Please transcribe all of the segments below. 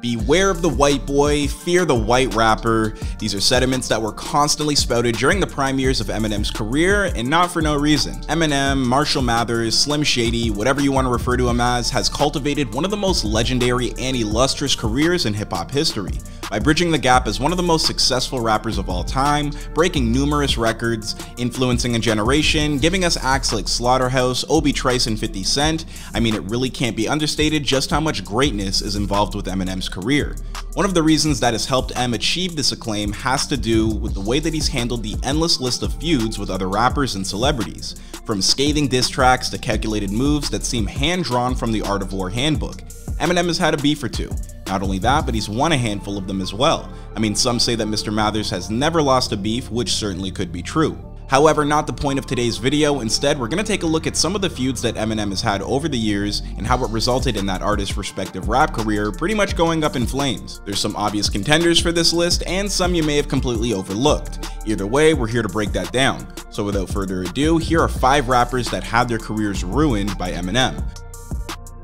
Beware of the white boy, fear the white rapper. These are sentiments that were constantly spouted during the prime years of Eminem's career, and not for no reason. Eminem, Marshall Mathers, Slim Shady, whatever you want to refer to him as, has cultivated one of the most legendary and illustrious careers in hip-hop history, by bridging the gap as one of the most successful rappers of all time, breaking numerous records, influencing a generation, giving us acts like Slaughterhouse, Obi Trice, and 50 Cent. I mean, it really can't be understated just how much greatness is involved with Eminem's career. One of the reasons that has helped M achieve this acclaim has to do with the way that he's handled the endless list of feuds with other rappers and celebrities, from scathing diss tracks to calculated moves that seem hand-drawn from the Art of War handbook. Eminem has had a beef or two. Not only that, but he's won a handful of them as well. I mean, some say that Mr. Mathers has never lost a beef, which certainly could be true. However, not the point of today's video. Instead, we're going to take a look at some of the feuds that Eminem has had over the years and how it resulted in that artist's respective rap career pretty much going up in flames. There's some obvious contenders for this list and some you may have completely overlooked. Either way, we're here to break that down. So without further ado, here are 5 rappers that had their careers ruined by Eminem.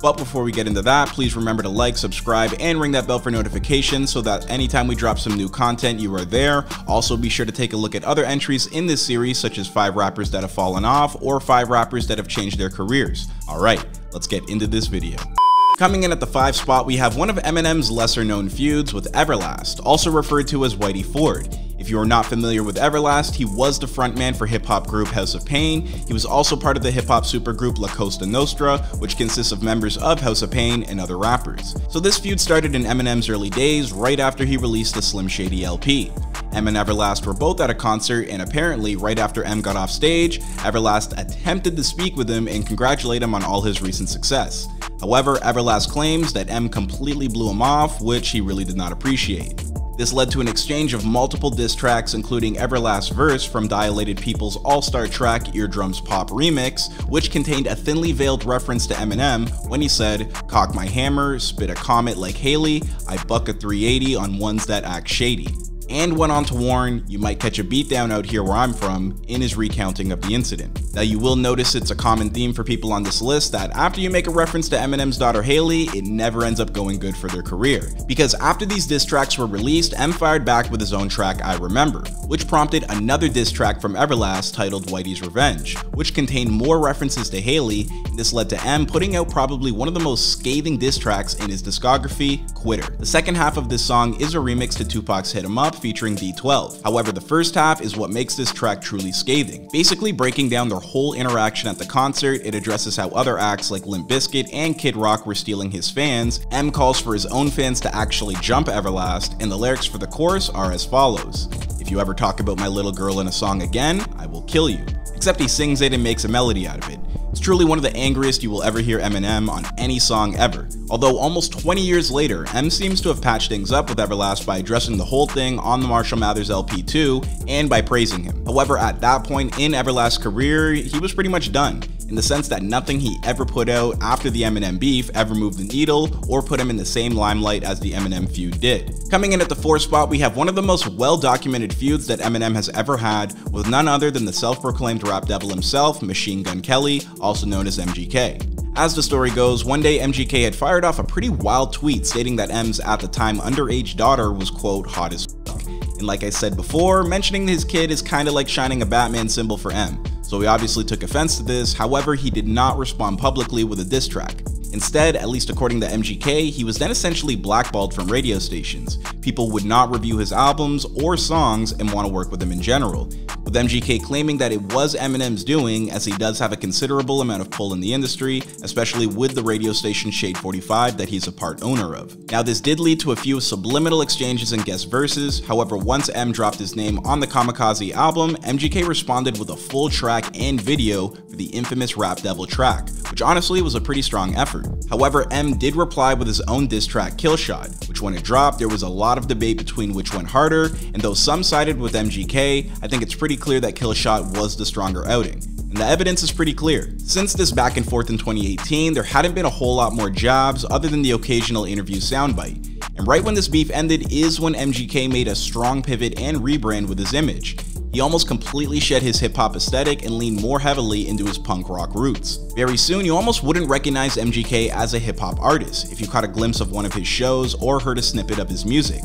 But before we get into that, please remember to like, subscribe, and ring that bell for notifications so that anytime we drop some new content, you are there. Also, be sure to take a look at other entries in this series, such as 5 rappers that have fallen off or 5 rappers that have changed their careers. Alright, let's get into this video. Coming in at the 5 spot, we have one of Eminem's lesser known feuds with Everlast, also referred to as Whitey Ford. If you are not familiar with Everlast, he was the frontman for hip-hop group House of Pain. He was also part of the hip-hop supergroup La Costa Nostra, which consists of members of House of Pain and other rappers. So this feud started in Eminem's early days, right after he released the Slim Shady LP. M and Everlast were both at a concert, and apparently right after M got off stage, Everlast attempted to speak with him and congratulate him on all his recent success. However, Everlast claims that M completely blew him off, which he really did not appreciate. This led to an exchange of multiple diss tracks, including Everlast's verse from Dilated People's all-star track Eardrums Pop Remix, which contained a thinly veiled reference to Eminem when he said, "Cock my hammer, spit a comet like Haley, I buck a 380 on ones that act shady," and went on to warn, "You might catch a beatdown out here where I'm from," in his recounting of the incident. Now you will notice it's a common theme for people on this list that after you make a reference to Eminem's daughter Haley, it never ends up going good for their career. Because after these diss tracks were released, M fired back with his own track I Remember, which prompted another diss track from Everlast titled Whitey's Revenge, which contained more references to Haley, and this led to M putting out probably one of the most scathing diss tracks in his discography, Quitter. The second half of this song is a remix to Tupac's Hit 'Em Up featuring D12. However, the first half is what makes this track truly scathing. Basically breaking down their whole interaction at the concert, it addresses how other acts like Limp Bizkit and Kid Rock were stealing his fans. M calls for his own fans to actually jump Everlast, and the lyrics for the chorus are as follows: "If you ever talk about my little girl in a song again, I will kill you." Except he sings it and makes a melody out of it. It's truly one of the angriest you will ever hear Eminem on any song ever. Although almost 20 years later, M seems to have patched things up with Everlast by addressing the whole thing on the Marshall Mathers LP too, and by praising him. However, at that point in Everlast's career, he was pretty much done, in the sense that nothing he ever put out after the Eminem beef ever moved the needle or put him in the same limelight as the Eminem feud did. Coming in at the 4th spot, we have one of the most well-documented feuds that Eminem has ever had with none other than the self-proclaimed rap devil himself, Machine Gun Kelly, also known as MGK. As the story goes, one day MGK had fired off a pretty wild tweet stating that M's at the time underage daughter was quote hot as fuck. And like I said before, mentioning his kid is kinda like shining a Batman symbol for M. So he obviously took offense to this. However, he did not respond publicly with a diss track. Instead, at least according to MGK, he was then essentially blackballed from radio stations. People would not review his albums or songs and want to work with him in general, with MGK claiming that it was Eminem's doing, as he does have a considerable amount of pull in the industry, especially with the radio station Shade 45 that he's a part owner of. Now this did lead to a few subliminal exchanges and guest verses. However, once M dropped his name on the Kamikaze album, MGK responded with a full track and video for the infamous Rap Devil track, which honestly was a pretty strong effort. However, M did reply with his own diss track Killshot, which when it dropped there was a lot of debate between which went harder, and though some sided with MGK, I think it's pretty clear that Killshot was the stronger outing. And the evidence is pretty clear. Since this back and forth in 2018, there hadn't been a whole lot more jabs other than the occasional interview soundbite. And right when this beef ended is when MGK made a strong pivot and rebrand with his image. he almost completely shed his hip-hop aesthetic and leaned more heavily into his punk rock roots. Very soon, you almost wouldn't recognize MGK as a hip-hop artist if you caught a glimpse of one of his shows or heard a snippet of his music.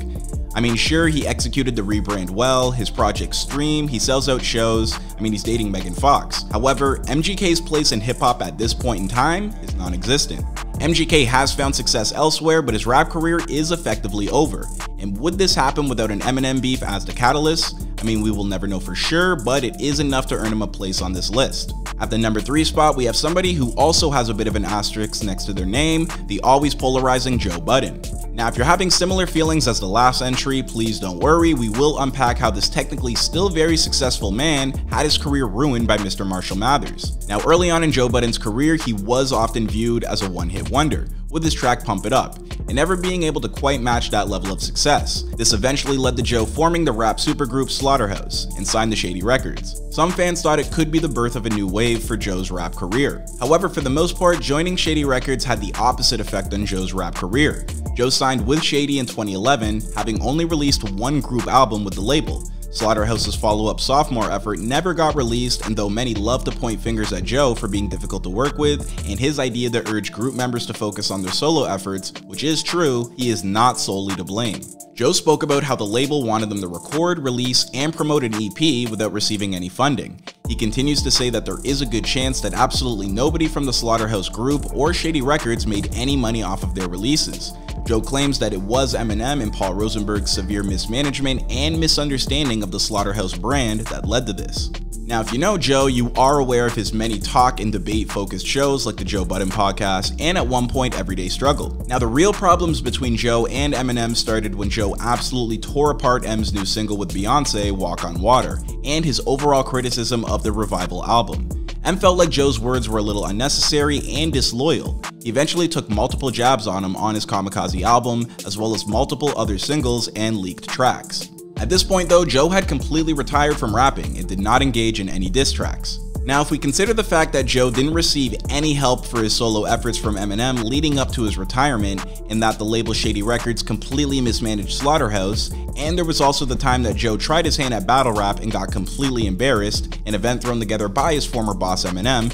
I mean, sure, he executed the rebrand well, his projects stream, he sells out shows, he's dating Megan Fox. However, MGK's place in hip-hop at this point in time is non-existent. MGK has found success elsewhere, but his rap career is effectively over. And would this happen without an Eminem beef as the catalyst? We will never know for sure, but it is enough to earn him a place on this list. At the number 3 spot, we have somebody who also has a bit of an asterisk next to their name, the always polarizing Joe Budden. Now, if you're having similar feelings as the last entry, please don't worry, we will unpack how this technically still very successful man had his career ruined by Mr. Marshall Mathers. Now, early on in Joe Budden's career, he was often viewed as a one-hit wonder, with his track Pump It Up, and never being able to quite match that level of success. This eventually led to Joe forming the rap supergroup Slaughterhouse and signed to Shady Records. Some fans thought it could be the birth of a new wave for Joe's rap career. However, for the most part, joining Shady Records had the opposite effect on Joe's rap career. Joe signed with Shady in 2011, having only released one group album with the label. Slaughterhouse's follow-up sophomore effort never got released, and though many love to point fingers at Joe for being difficult to work with and his idea to urge group members to focus on their solo efforts, which is true, he is not solely to blame. Joe spoke about how the label wanted them to record, release, and promote an EP without receiving any funding. He continues to say that there is a good chance that absolutely nobody from the Slaughterhouse group or Shady Records made any money off of their releases. Joe claims that it was Eminem and Paul Rosenberg's severe mismanagement and misunderstanding of the Slaughterhouse brand that led to this. Now, if you know Joe, you are aware of his many talk and debate-focused shows like the Joe Budden podcast and at one point Everyday Struggle. Now, the real problems between Joe and Eminem started when Joe absolutely tore apart M's new single with Beyonce, Walk on Water, and his overall criticism of the Revival album. M felt like Joe's words were a little unnecessary and disloyal. He eventually took multiple jabs on him on his Kamikaze album, as well as multiple other singles and leaked tracks. At this point though, Joe had completely retired from rapping and did not engage in any diss tracks. Now, if we consider the fact that Joe didn't receive any help for his solo efforts from Eminem leading up to his retirement, and that the label Shady Records completely mismanaged Slaughterhouse, and there was also the time that Joe tried his hand at battle rap and got completely embarrassed, an event thrown together by his former boss Eminem,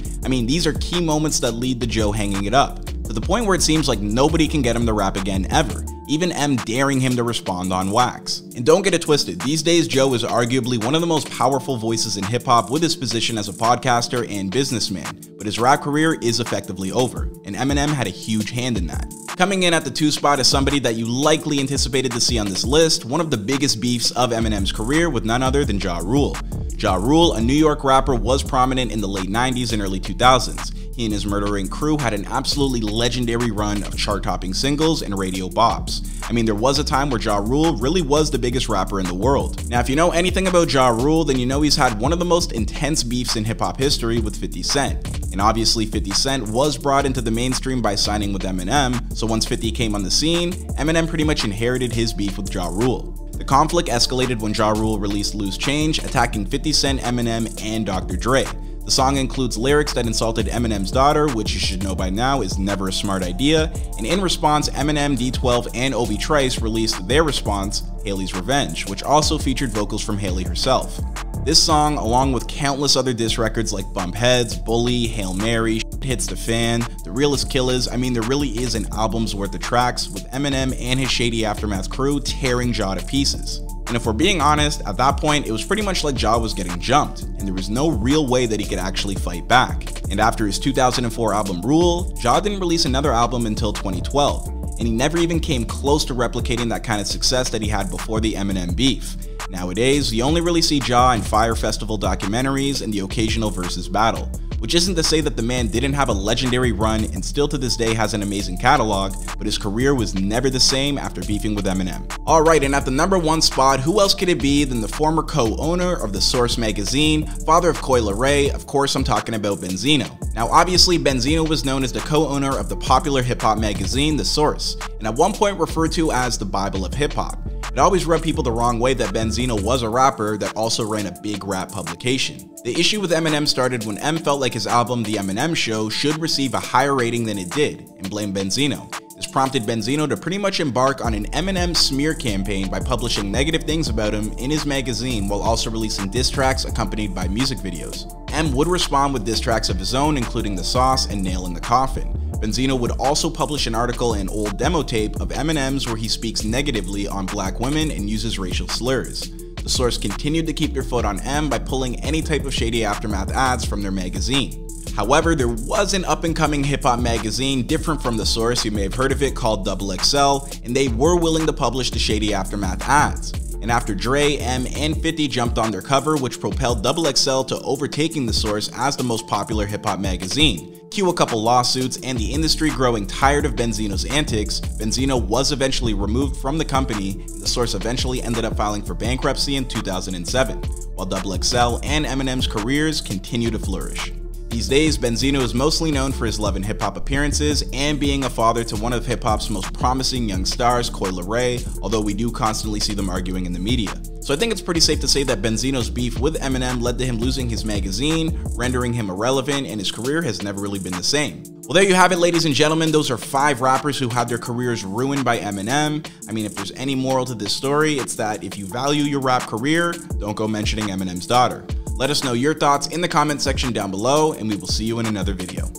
these are key moments that lead to Joe hanging it up, to the point where it seems like nobody can get him to rap again ever, even M daring him to respond on wax. And don't get it twisted, these days Joe is arguably one of the most powerful voices in hip-hop with his position as a podcaster and businessman, but his rap career is effectively over, and Eminem had a huge hand in that. Coming in at the 2 spot is somebody that you likely anticipated to see on this list, one of the biggest beefs of Eminem's career with none other than Ja Rule. Ja Rule, a New York rapper, was prominent in the late 90s and early 2000s. He and his Murder Inc. crew had an absolutely legendary run of chart-topping singles and radio bops. There was a time where Ja Rule really was the biggest rapper in the world. Now, if you know anything about Ja Rule, then you know he's had one of the most intense beefs in hip-hop history with 50 Cent. And obviously 50 Cent was brought into the mainstream by signing with Eminem, so once 50 came on the scene, Eminem pretty much inherited his beef with Ja Rule. The conflict escalated when Ja Rule released Loose Change, attacking 50 Cent, Eminem, and Dr. Dre. The song includes lyrics that insulted Eminem's daughter, which you should know by now is never a smart idea, and in response, Eminem, D12, and Obi Trice released their response, Haley's Revenge, which also featured vocals from Haley herself. This song, along with countless other diss records like Bump Heads, Bully, Hail Mary, Shit Hits the Fan, The Realest Killers, there really is an album's worth of tracks, with Eminem and his Shady Aftermath crew tearing Ja to pieces. And if we're being honest, at that point, it was pretty much like Ja was getting jumped, and there was no real way that he could actually fight back. And after his 2004 album Rule, Ja didn't release another album until 2012, and he never even came close to replicating that kind of success that he had before the Eminem beef. Nowadays, you only really see Ja in Fire Festival documentaries and the occasional versus battle, which isn't to say that the man didn't have a legendary run and still to this day has an amazing catalog, but his career was never the same after beefing with Eminem. Alright, and at the number 1 spot, who else could it be than the former co-owner of the Source magazine, father of Coi Leray, of course I'm talking about Benzino. Now obviously Benzino was known as the co-owner of the popular hip-hop magazine, The Source, and at one point referred to as the Bible of hip-hop. It always rubbed people the wrong way that Benzino was a rapper that also ran a big rap publication. The issue with Eminem started when M felt like his album The Eminem Show should receive a higher rating than it did, and blamed Benzino. This prompted Benzino to pretty much embark on an Eminem smear campaign by publishing negative things about him in his magazine while also releasing diss tracks accompanied by music videos. M would respond with diss tracks of his own, including The Sauce and Nail in the Coffin. Benzino would also publish an article and old demo tape of Eminem's where he speaks negatively on black women and uses racial slurs. The source continued to keep their foot on M by pulling any type of Shady Aftermath ads from their magazine. However, there was an up-and-coming hip-hop magazine different from the source, you may have heard of it, called XXL, and they were willing to publish the Shady Aftermath ads. And after Dre, M, and 50 jumped on their cover, which propelled XXL to overtaking the source as the most popular hip-hop magazine. Cue a couple lawsuits, and the industry growing tired of Benzino's antics, Benzino was eventually removed from the company, and the source eventually ended up filing for bankruptcy in 2007, while XXL and Eminem's careers continue to flourish. These days, Benzino is mostly known for his Love and Hip Hop appearances and being a father to one of hip hop's most promising young stars, Coi Leray, although we do constantly see them arguing in the media. So I think it's pretty safe to say that Benzino's beef with Eminem led to him losing his magazine, rendering him irrelevant, and his career has never really been the same. Well, there you have it, ladies and gentlemen. Those are 5 rappers who had their careers ruined by Eminem. I mean, if there's any moral to this story, it's that if you value your rap career, don't go mentioning Eminem's daughter. Let us know your thoughts in the comment section down below, and we will see you in another video.